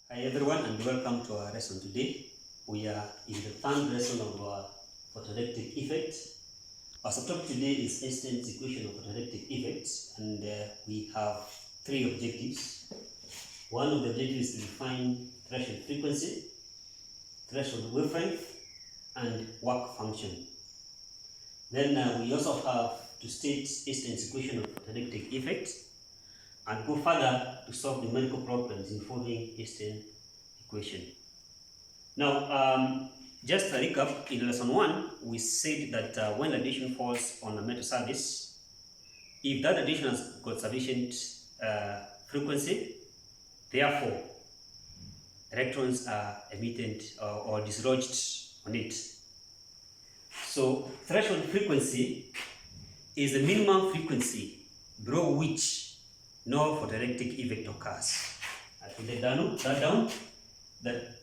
Hi everyone and welcome to our lesson today. We are in the third lesson of our photoelectric effect. Our subtopic today is Einstein's equation of photoelectric effects, and we have three objectives. One of the objectives is to define threshold frequency, threshold wavelength, and work function. Then we also have to state Einstein's equation of photoelectric effect and go further to solve numerical problems involving Einstein's equation. Now, just a recap, in lesson 1, we said that when radiation falls on a metal surface, if that radiation has got sufficient frequency, therefore electrons are emitted or dislodged on it. So threshold frequency is the minimum frequency below which no photoelectric effect occurs. I put that down, that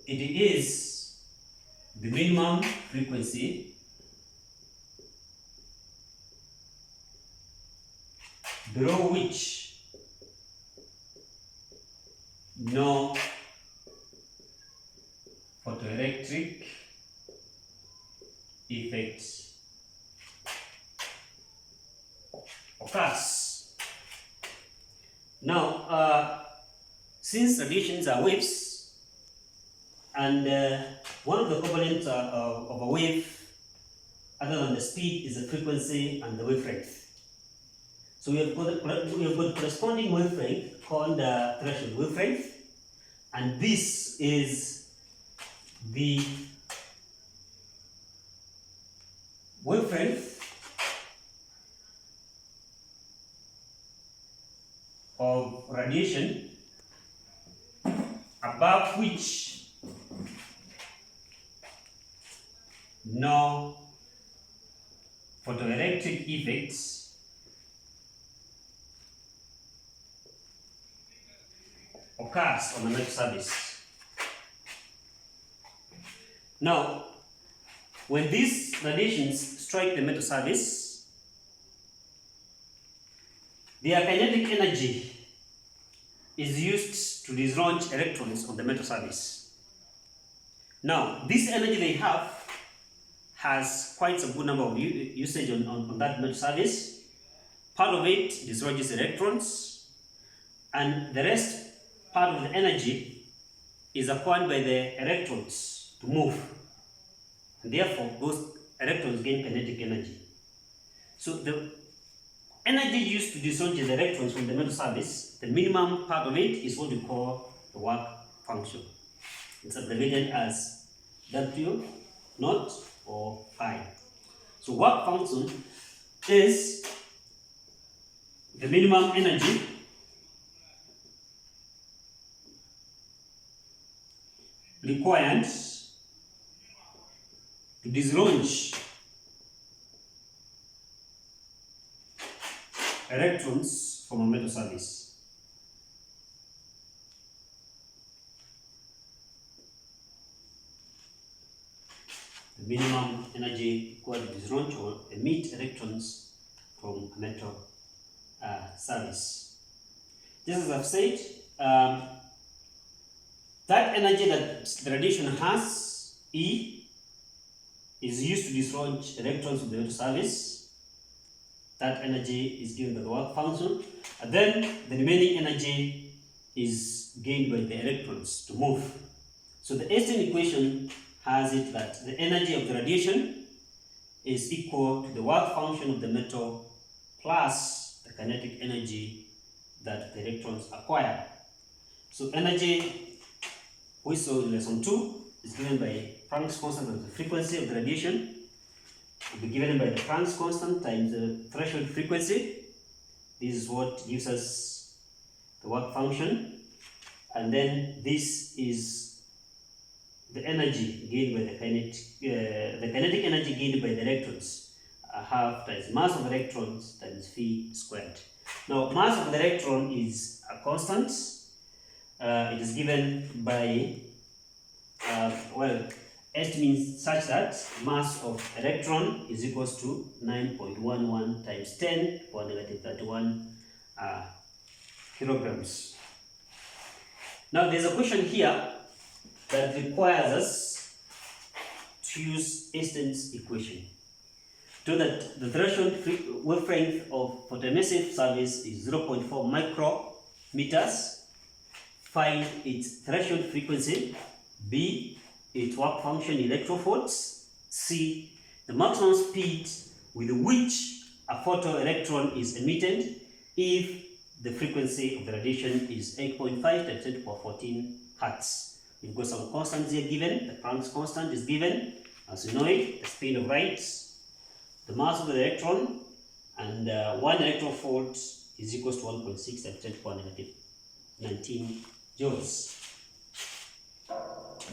it is the minimum frequency below which no photoelectric effect occurs. Now, since radiations are waves, and one of the components of a wave, other than the speed, is the frequency and the wavelength. So we have got corresponding wavelength called the threshold wavelength, and this is the wavelength of radiation above which no photoelectric effects occurs on the metal surface. Now, when these radiations strike the metal surface, their kinetic energy is used to dislodge electrons on the metal surface. Now, this energy they have has quite some good number of usage on that metal surface. Part of it dislodges electrons, and the rest part of the energy is acquired by the electrons to move, and therefore those electrons gain kinetic energy. So the energy used to dislodge the electrons from the metal surface, the minimum part of it is what we call the work function. It's abbreviated as W naught or phi. So work function is the minimum energy required to dislodge electrons from a metal surface. The minimum energy required to dislodge or emit electrons from a metal surface. Just as I've said, that energy that the radiation has, E, is used to dislodge electrons from the metal surface. That energy is given by the work function, and then the remaining energy is gained by the electrons to move. So the Einstein equation has it that the energy of the radiation is equal to the work function of the metal plus the kinetic energy that the electrons acquire. So energy we saw in lesson 2 is given by Planck's constant of the frequency of the radiation. Will be given by the Planck's constant times the threshold frequency. This is what gives us the work function, and then this is the energy gained by the kinetic energy gained by the electrons, half times mass of electrons times phi squared. Now, mass of the electron is a constant. It is given by S means such that mass of electron is equals to 9.11 times 10 to the power negative 31 kilograms. Now there's a question here that requires us to use Einstein's equation. To that the threshold wavelength of photoemissive surface is 0.4 micrometers. Find its threshold frequency. B, its work function electrovolts. C, the maximum speed with which a photoelectron is emitted if the frequency of the radiation is 8.5 times 10 to the power 14 hertz. We've got some constants here given. The Planck's constant is given, as you know it, the speed of light, the mass of the electron, and 1 electrovolt is equals to 1.6 times 10 to the power negative 19 joules.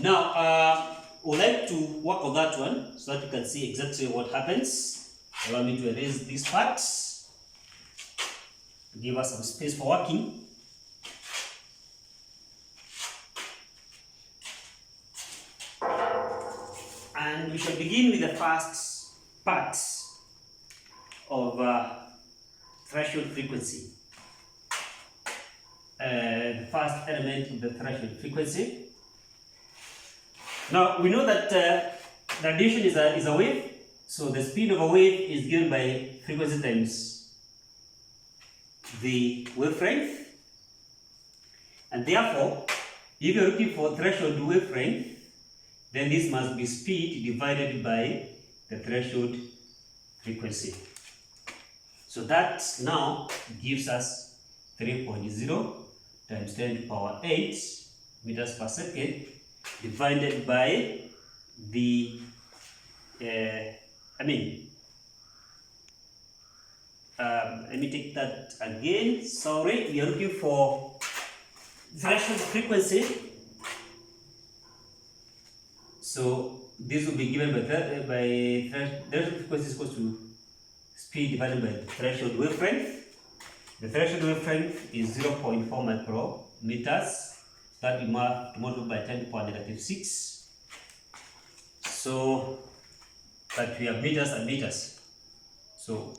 Now, we'd like to work on that one so that you can see exactly what happens. Allow me to erase these parts to give us some space for working. And we shall begin with the first part of threshold frequency. The first element of the threshold frequency. Now we know that radiation is a wave, so the speed of a wave is given by frequency times the wavelength, and therefore, if you're looking for threshold wavelength, then this must be speed divided by the threshold frequency. So that now gives us 3.0 times 10 to the power 8 meters per second divided by the, let me take that again. Sorry, we are looking for threshold frequency. So this will be given by threshold frequency is equal to speed divided by the threshold wavelength. The threshold wavelength is 0.4 micrometers. That we multiply by 10 to the power negative 6. So that we have meters and meters. So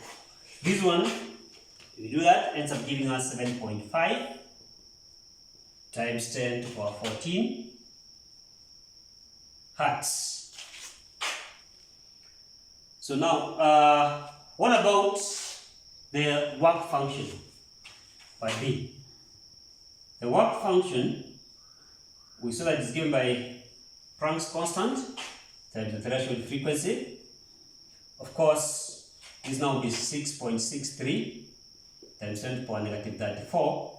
this one, if we do that, ends up giving us 7.5 times 10 to the power 14 hertz. So now, what about the work function by B? The work function, we saw that it's given by Planck's constant times the threshold frequency. Of course, this now will be 6.63 times 10 to the power negative 34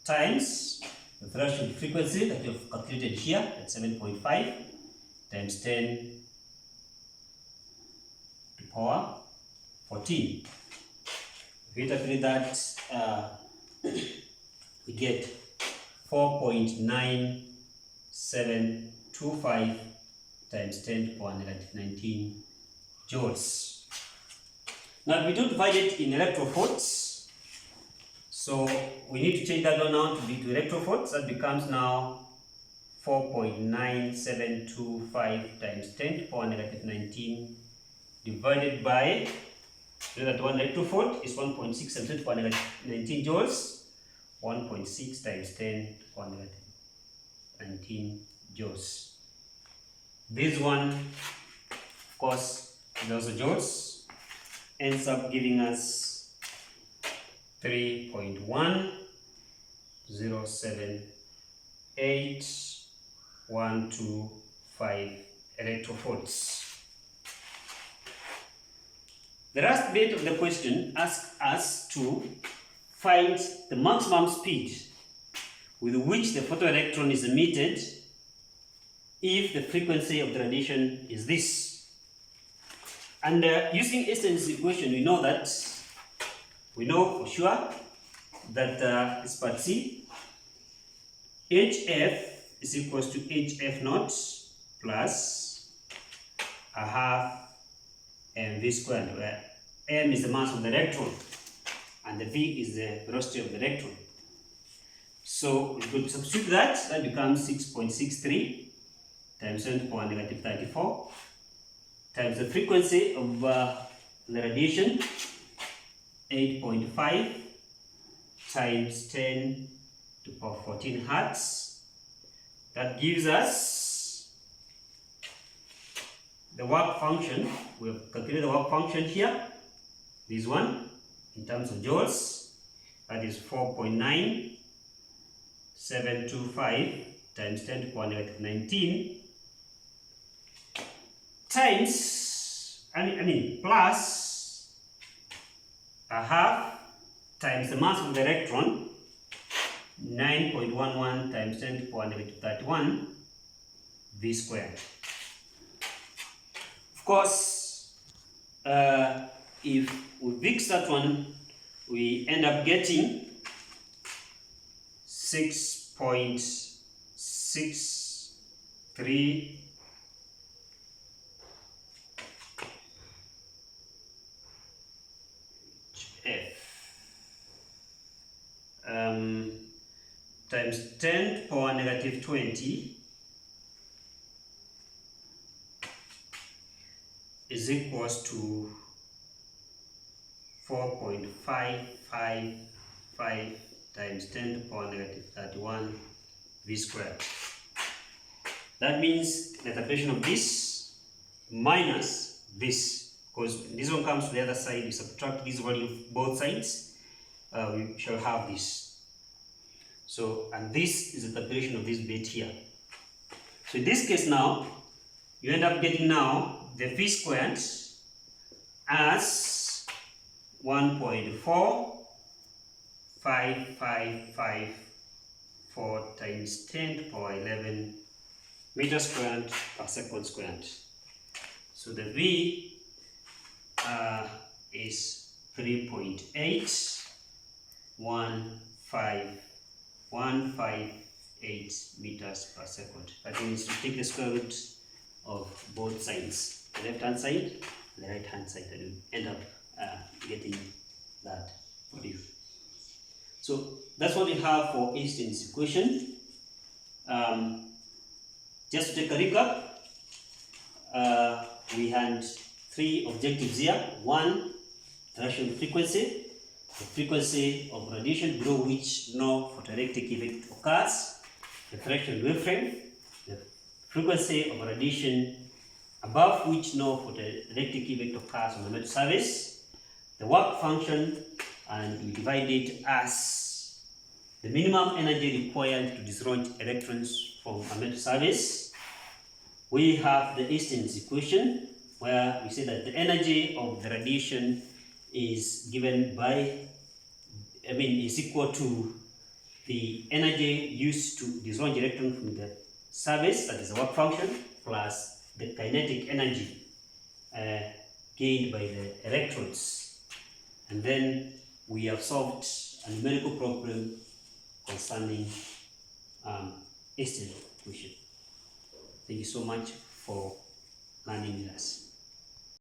times the threshold frequency that we have calculated here at 7.5 times 10 to the power 14. If we calculate that, we get 4.9725 times 10 to the power negative 19 joules. Now we do divide it in electrovolts, so we need to change that one now to electrovolts. That becomes now 4.9725 times 10 to the power negative 19 divided by, that 1 electrovolt is 1.6 times 10 to the power negative 19 joules. 1.6 times 10 to the power negative 19 joules. This one, of course, is also joules, ends up giving us 3.1078.125 electrovolts. The last bit of the question asks us to find the maximum speed with which the photoelectron is emitted if the frequency of the radiation is this. And using Einstein's equation, we know for sure that it's part C. HF is equals to HF naught plus a half mv squared, where m is the mass of the electron and the v is the velocity of the electron. So we could substitute that becomes 6.63 times 10 to the power negative 34 times the frequency of the radiation, 8.5 times 10 to the power 14 hertz. That gives us the work function. We have calculated the work function here. This one, in terms of joules, that is 4.9725 times 10 to the power negative 19 times, plus a half times the mass of the electron, 9.11 times 10 to the power negative 31 V squared. Of course, if we fix that one, we end up getting 6.63 times 10 to the power negative 20 is equals to 4.555 times 10 to the power negative 31 V squared. That means the interpretation of this minus this, because this one comes to the other side, we subtract this value of both sides, we shall have this. So, and this is the interpretation of this bit here. So in this case now, you end up getting now the V squared as 1.45554 times 10 to the power 11 meter squared per second squared. So the V is 3.815158 meters per second. That means you take the square root of both sides, the left hand side and the right hand side, and you end up getting that for you. So that's what we have for Einstein's equation. Just to take a recap, we had three objectives here. One, interaction frequency, the frequency of radiation below which no photoelectric effect occurs, the fractional waveframe, the frequency of radiation above which no photoelectric effect occurs on the metal surface, the work function, and we divide it as the minimum energy required to dislodge electrons from a metal surface. We have the Einstein's equation, where we say that the energy of the radiation is given by, is equal to the energy used to dislodge electron from the surface, that is the work function, plus the kinetic energy gained by the electrons. And then we have solved a numerical problem concerning Einstein's equation. Thank you so much for learning with us.